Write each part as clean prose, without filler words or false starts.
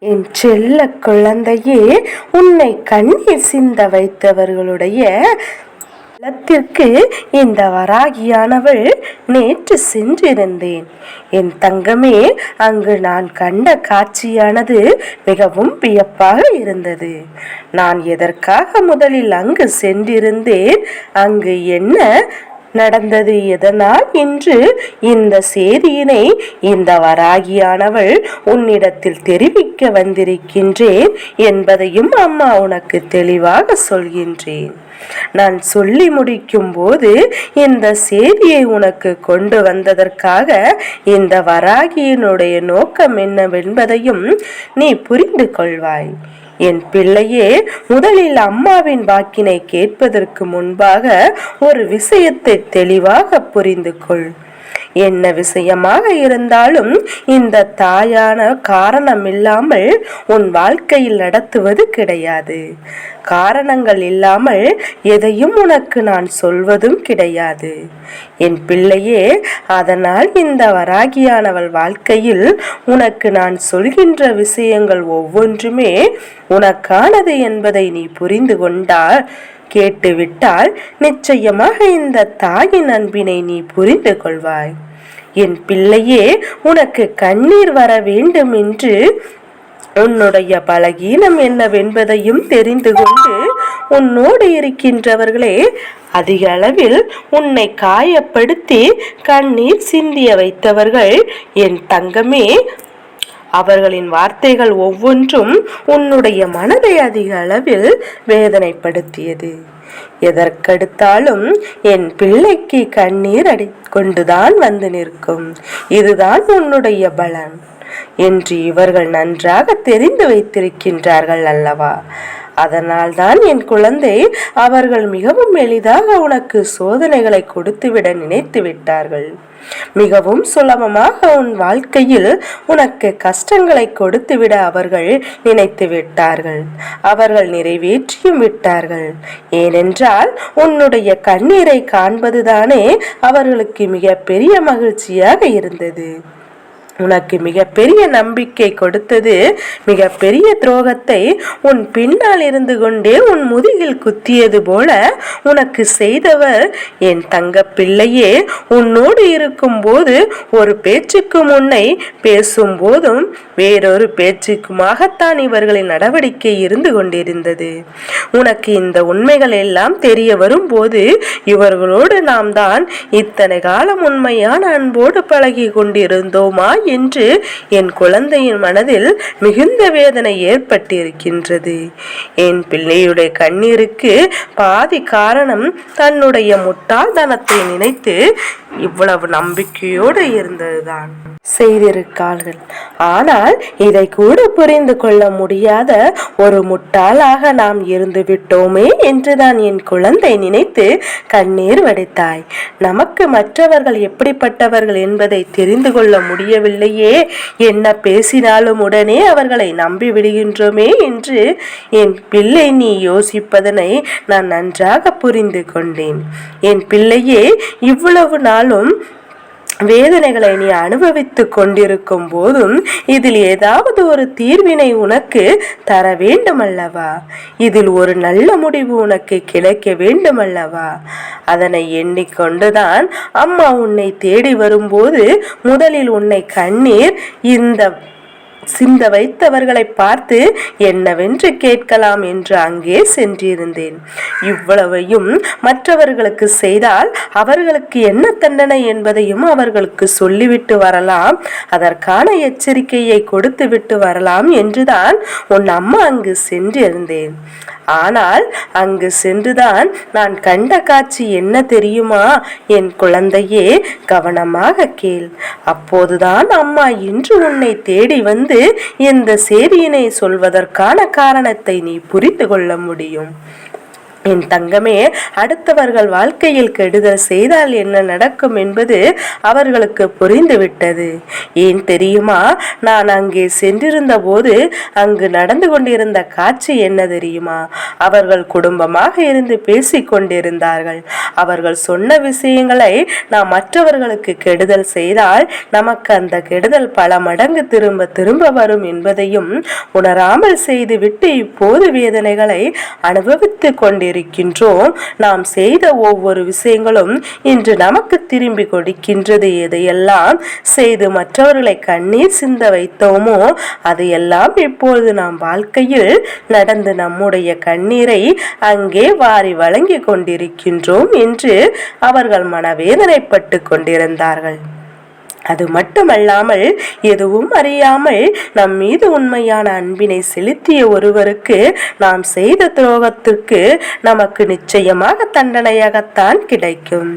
என் செல்ல குழந்தையே, உன்னை கண்ணீர் சிந்த வைத்தவர்களுடைய இல்லத்திற்கு இந்த வராகியானவள் நேற்று சென்றிருந்தேன். என் தங்கமே, அங்கு நான் கண்ட காட்சியானது மிகவும் வியப்பாக இருந்தது. நான் எதற்காக முதலில் அங்கு சென்றிருந்தேன், அங்கு என்ன நடந்தது, எதனால் இன்று இந்த செய்தியினை இந்த வராகியானவள் உன்னிடத்தில் தெரிவிக்க வந்திருக்கின்றேன் என்பதையும் அம்மா உனக்கு தெளிவாக சொல்கின்றேன். நான் சொல்லி முடிக்கும் போது இந்த செய்தியை உனக்கு கொண்டு வந்ததற்காக இந்த வராகியினுடைய நோக்கம் என்னவென்பதையும் நீ புரிந்து கொள்வாய். என் பிள்ளையே, முதலில் அம்மாவின் வாக்கினை கேட்பதற்கு முன்பாக ஒரு விஷயத்தை தெளிவாக புரிந்து கொள். என்ன விஷயமாக இருந்தாலும் இந்த தாயான காரணம் இல்லாமல் உன் வாழ்க்கையில் நடத்துவது கிடையாது. காரணங்கள் இல்லாமல் எதையும் உனக்கு நான் சொல்வதும் கிடையாது என் பிள்ளையே. அதனால் இந்த வராகியானவள் வாழ்க்கையில் உனக்கு நான் சொல்கின்ற விஷயங்கள் ஒவ்வொன்றுமே உனக்கானது என்பதை நீ புரிந்து கொண்டால், கேட்டுவிட்டால் நிச்சயமாக இந்த தாயின் அன்பினை நீ புரிந்து கொள்வாய். என் பிள்ளையே, உனக்கு கண்ணீர் வர வேண்டும் என்று உன்னுடைய பலகீனம் என்னவென்பதையும் தெரிந்து கொண்டு உன்னோடு இருக்கின்றவர்களே அதிக அளவில் உன்னை காயப்படுத்தி கண்ணீர் சிந்திய வைத்தவர்கள் என் தங்கமே. அவர்களின் வார்த்தைகள் ஒவ்வொன்றும் உன்னுடைய மனதை அதிக அளவில் வேதனைப்படுத்தியது. எதற்கெடுத்தாலும் என் பிள்ளைக்கு கண்ணீர் கொண்டுதான் வந்து நிற்கும், இதுதான் உன்னுடைய பலன் என்று இவர்கள் நன்றாக தெரிந்து வைத்திருக்கின்றார்கள் அல்லவா? அதனால்தான் என் குழந்தை, அவர்கள் மிகவும் எளிதாக உனக்கு சோதனைகளை கொடுத்துவிட நினைத்து விட்டார்கள். மிகவும் சுலபமாக உன் வாழ்க்கையில் உனக்கு கஷ்டங்களை கொடுத்துவிட அவர்கள் நினைத்து விட்டார்கள். அவர்கள் நிறைவேற்றியும் விட்டார்கள். ஏனென்றால் உன்னுடைய கண்ணீரை காண்பதுதானே அவர்களுக்கு மிக பெரிய மகிழ்ச்சியாக இருந்தது. உனக்கு மிகப்பெரிய நம்பிக்கை கொடுத்தது மிகப்பெரிய துரோகத்தை உன் பின்னால் இருந்து கொண்டே உன் முதுகில் குத்தியது போல உனக்கு செய்தவர் என் தங்க பிள்ளையே. உன்னோடு இருக்கும் போது ஒரு பேச்சுக்கு முன்னை பேசும் போதும் வேறொரு பேச்சுக்குமாகத்தான் இவர்களின் நடவடிக்கை இருந்து கொண்டிருந்தது. உனக்கு இந்த உண்மைகள் எல்லாம் தெரிய வரும்போது இவர்களோடு நாம் தான் இத்தனை காலம் உண்மையான அன்போடு பழகி கொண்டிருந்தோமா என்று என் குழந்தையின் மனதில் மிகுந்த வேதனை ஏற்பட்டிருக்கின்றது. என் பிள்ளையுடைய கண்ணீருக்கு பாதி காரணம் தன்னுடைய முட்டாள்தனத்தை நினைத்து இவ்வளவு நம்பிக்கையோடு இருந்ததுதான் செய்திருக்கார்கள். ஆனால் இதை கூட புரிந்து கொள்ள முடியாத ஒரு முட்டாளாக நாம் இருந்து விட்டோமே என்றுதான் என் குழந்தை நினைத்து கண்ணீர் வடித்தாய். நமக்கு மற்றவர்கள் எப்படிப்பட்டவர்கள் என்பதை தெரிந்து கொள்ள முடியவில்லையே, என்ன பேசினாலும் உடனே அவர்களை நம்பி விடுகின்றோமே என்று என் பிள்ளை நீ யோசிப்பதனை நான் நன்றாக புரிந்து கொண்டேன். என் பிள்ளையே, இவ்வளவு நாளும் வேதனைகளை நீ அனுபவித்துக் கொண்டிருக்கும் போதும் இதில் ஏதாவது ஒரு தீர்வினை உனக்கு தர வேண்டுமல்லவா? இதில் ஒரு நல்ல முடிவு உனக்கு கிடைக்க வேண்டுமல்லவா? அதனை எண்ணிக்கொண்டுதான் அம்மா உன்னை தேடி வரும்போது முதலில் உன்னை கண்ணீர் சிந்த வைத்தவர்களை பார்த்து என்னவென்று கேட்கலாம் என்று அங்கே சென்றிருந்தேன். இவ்வளவையும் மற்றவர்களுக்கு செய்தால் அவர்களுக்கு என்ன தண்டனை என்பதையும் அவர்களுக்கு சொல்லிவிட்டு வரலாம், அதற்கான எச்சரிக்கையை கொடுத்து விட்டு வரலாம் என்றுதான் உன் அம்மா அங்கு சென்றிருந்தேன். ஆனால் அங்கு சென்றுதான் நான் கண்ட காட்சி என்ன தெரியுமா? என் குழந்தையே, கவனமாக கேள். அப்போதுதான் அம்மா இன்று உன்னை தேடி வந்து இந்த செய்தியினை சொல்வதற்கான காரணத்தை நீ புரிந்து கொள்ள முடியும். என் தங்கமே, அடுத்தவர்கள் வாழ்க்கையில் கெடுதல் செய்தால் என்ன நடக்கும் என்பது அவர்களுக்கு புரிந்துவிட்டது. ஏன் தெரியுமா? நான் அங்கே சென்றிருந்த போது அங்கு நடந்து கொண்டிருந்த காட்சி என்ன தெரியுமா? அவர்கள் குடும்பமாக இருந்து பேசிக் கொண்டிருந்தார்கள். அவர்கள் சொன்ன விஷயங்களை நாம் மற்றவர்களுக்கு கெடுதல் செய்தால் நமக்கு அந்த கெடுதல் பல மடங்கு திரும்ப திரும்ப வரும் என்பதையும் உணராமல் செய்துவிட்டு இப்போது வேதனைகளை அனுபவித்துக் கொண்டிருக்கிறோம். நாம் செய்த ஒவ்வொரு விஷயங்களும் இன்று நமக்கு திரும்பி கொடுக்கின்றது. எதையெல்லாம் செய்து மற்றவர்களை கண்ணீர் சிந்த வைத்தோமோ அதையெல்லாம் இப்பொழுது நாம் வாழ்க்கையில் நடந்து நம்முடைய கண்ணீரை அங்கே வாரி வழங்கி கொண்டிருக்கின்றோம் என்று அவர்கள் மனவேதனைப்பட்டு கொண்டிருந்தார்கள். அது மட்டுமல்லாமல் எதுவும் அறியாமல் நம் மீது உண்மையான அன்பினை செலுத்திய ஒருவருக்கு நாம் செய்த துரோகத்திற்கு நமக்கு நிச்சயமாக தண்டனையாகத்தான் கிடைக்கும்.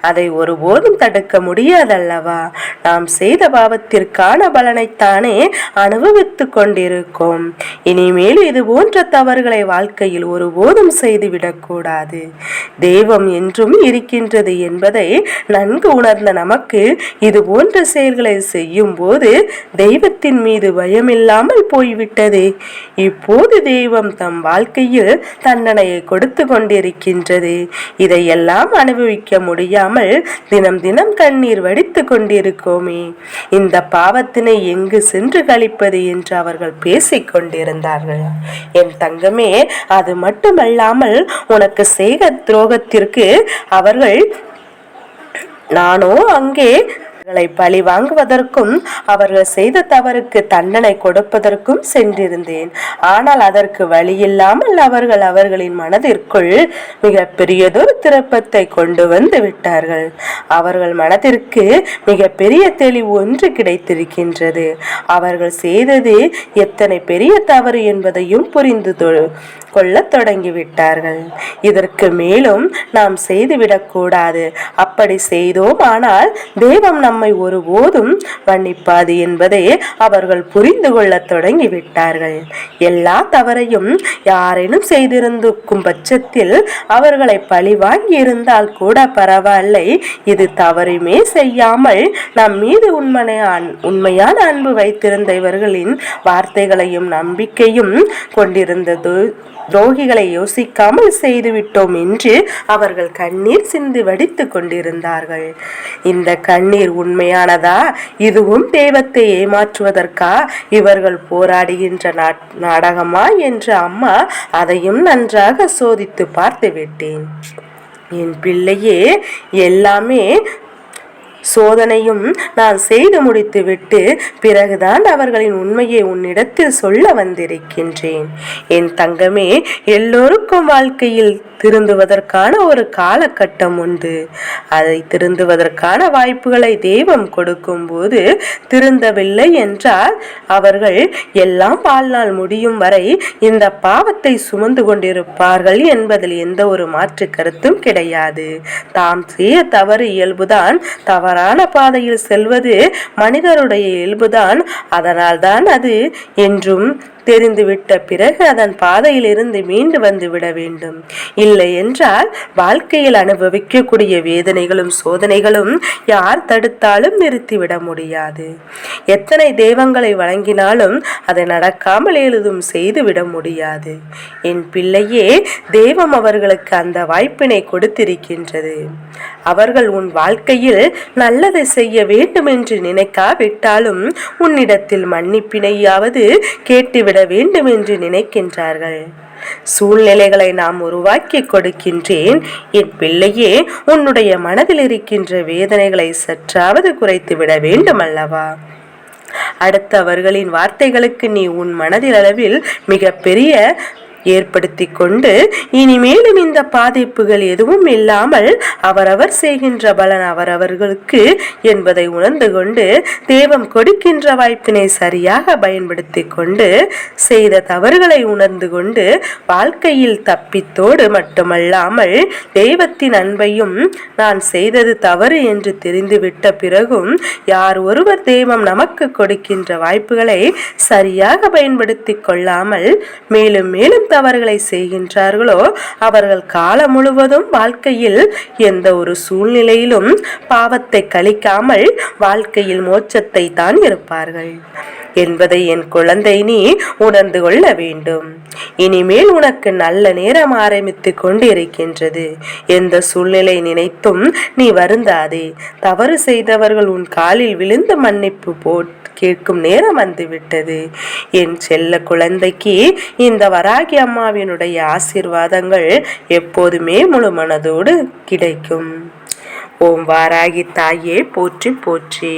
அதை ஒருபோதும் தடுக்க முடியாதல்லவா? நாம் செய்த பாவத்திற்கான பலனைத்தானே அனுபவித்துக் கொண்டிருக்கோம். இனிமேல் இது போன்ற தவறுகளை வாழ்க்கையில் ஒருபோதும் செய்துவிடக்கூடாது. தெய்வம் என்றும் இருக்கின்றது என்பதை நன்கு உணர்ந்த நமக்கு இது போன்ற செயல்களை செய்யும் போது தெய்வத்தின் மீது பயமில்லாமல் போய்விட்டதே. இப்போது தெய்வம் தம் வாழ்க்கையில் தண்டனையை கொடுத்து கொண்டிருக்கின்றது. இதையெல்லாம் அனுபவிக்க முடியாமல் தினம் தினம் கண்ணீர் வடித்து கொண்டிருக்கோமே, இந்த பாவத்தினை எங்கு சென்று கழிப்பது என்று அவர்கள் பேசிக் கொண்டிருந்தார்கள். என் தங்கமே, அது மட்டுமல்லாமல் உனக்கு செய்த துரோகத்திற்கு அவர்கள் நானோ அங்கே பழி வாங்குவதற்கும் அவர்கள் செய்த தவறுக்கு தண்டனை கொடுப்பதற்கும் சென்றிருந்தேன். ஆனால் அதற்கு வழியில்லாமல் அவர்களின் மனதிற்குள் மிக பெரியதொரு திருப்பத்தை கொண்டு வந்து விட்டார்கள். அவர்கள் மனதிற்கு மிக பெரிய தெளிவு ஒன்று கிடைத்திருக்கின்றது. அவர்கள் செய்தது எத்தனை பெரிய தவறு என்பதையும் புரிந்து கொள்ள தொடங்கிவிட்டார்கள். இதற்கு மேலும் நாம் செய்துவிடக்கூடாது. அப்படி செய்தோம் ஆனால் தெய்வம் நம்மை ஒருபோதும் மன்னிப்பாது என்பதை அவர்கள் புரிந்து கொள்ள தொடங்கிவிட்டார்கள். எல்லா தவறையும் யாரேனும் செய்திருக்கும் பட்சத்தில் அவர்களை பழி வாங்கி இருந்தால் கூட பரவாயில்லை, இது தவறுமே செய்யாமல் நம் மீது உண்மையான அன்பு வைத்திருந்த இவர்களின் வார்த்தைகளையும் நம்பிக்கையும் கொண்டிருந்தது துரோகிகளை யோசிக்காமல் செய்துவிட்டோம் என்று அவர்கள் கண்ணீர் சிந்து வடித்து கொண்டிருந்தார்கள். இந்த கண்ணீர் உண்மையானதா? இதுவும் தெய்வத்தை ஏமாற்றுவதற்கா இவர்கள் போராடுகின்ற நாடகமா என்று அம்மா அதையும் நன்றாக சோதித்து பார்த்து விட்டேன். என் பிள்ளையே, எல்லாமே சோதனையும் நான் செய்து முடித்துவிட்டு பிறகுதான் அவர்களின் உண்மையை உன்னிடத்தில் சொல்ல வந்திருக்கின்றேன். என் தங்கமே, எல்லோருக்கும் வாழ்க்கையில் திருந்துவதற்கான ஒரு காலகட்டம் உண்டு. அதை திருந்துவதற்கான வாய்ப்புகளை தெய்வம் கொடுக்கும் போது திருந்தவில்லை என்றால் அவர்கள் எல்லாம் வாழ்நாள் முடியும் வரை இந்த பாவத்தை சுமந்து கொண்டிருப்பார்கள் என்பதில் எந்த ஒரு மாற்று கருத்தும் கிடையாது. தாம் செய்ய தவறு இயல்புதான். தவறான பாதையில் செல்வது மனிதருடைய இயல்புதான். அதனால்தான் அது என்றும் தெரிந்துவிட்ட பிறகு அதன் பாதையில் இருந்து மீண்டு வந்து விட வேண்டும். இல்லை என்றால் வாழ்க்கையில் அனுபவிக்கக்கூடிய வேதனைகளும் சோதனைகளும் யார் தடுத்தாலும் நிறுத்திவிட முடியாது. எத்தனை தெய்வங்களை வழங்கினாலும் அதை நடக்காமல் எழுதும் செய்துவிட முடியாது. என் பிள்ளையே, தெய்வம் அவர்களுக்கு அந்த வாய்ப்பினை கொடுத்திருக்கின்றது. அவர்கள் உன் வாழ்க்கையில் நல்லதை செய்ய வேண்டும் என்று நினைக்காவிட்டாலும் உன்னிடத்தில் மன்னிப்பினையாவது கேட்டுவிட வேண்டும் என்று நினைக்கின்றார்கள். சூழ்நிலைகளை நாம் உருவாக்கி கொடுக்கின்றேன். என் பிள்ளையே, உன்னுடைய மனதில் இருக்கின்ற வேதனைகளை சற்றாவது குறைத்து விட வேண்டும் அல்லவா? அடுத்தவர்களின் வார்த்தைகளுக்கு நீ உன் மனதில் அளவில் மிக பெரிய ஏற்படுத்தி கொண்டு இனிமேலும் இந்த பாதிப்புகள் எதுவும் இல்லாமல் அவரவர் செய்கின்ற பலன் அவரவர்களுக்கு என்பதை உணர்ந்து கொண்டு தெய்வம் கொடுக்கின்ற வாய்ப்பினை சரியாக பயன்படுத்தி கொண்டு செய்த தவறுகளை உணர்ந்து கொண்டு வாழ்க்கையில் தப்பித்தோடு மட்டுமல்லாமல் தெய்வத்தின் அன்பையும் நான் செய்தது தவறு என்று தெரிந்துவிட்ட பிறகும் யார் ஒருவர் தெய்வம் நமக்கு கொடுக்கின்ற வாய்ப்புகளை சரியாக பயன்படுத்தி கொள்ளாமல் மேலும் மேலும் தவறுகளை செய்கின்றார்களோ அவர்கள் காலம் முழுவதும் வாழ்க்கையில் எந்த ஒரு சூழ்நிலையிலும் பாவத்தை கழிக்காமல் வாழ்க்கையில் மோட்சத்தை தான் இருப்பார்கள் என்பதை என் குழந்தை நீ உணர்ந்து கொள்ள வேண்டும். இனிமேல் உனக்கு நல்ல நேரம் ஆரம்பித்து கொண்டிருக்கின்றது. எந்த சூழ்நிலை நினைத்தும் நீ வருந்தாதே. தவறு செய்தவர்கள் உன் காலில் விழுந்து மன்னிப்பு கேட்கும் நேரம் வந்துவிட்டது. என் செல்ல குழந்தைக்கு இந்த வராகி அம்மாவினுடைய ஆசீர்வாதங்கள் எப்போதுமே முழு மனதோடு கிடைக்கும். ஓம் வாராகி தாயே போற்றி போற்றி.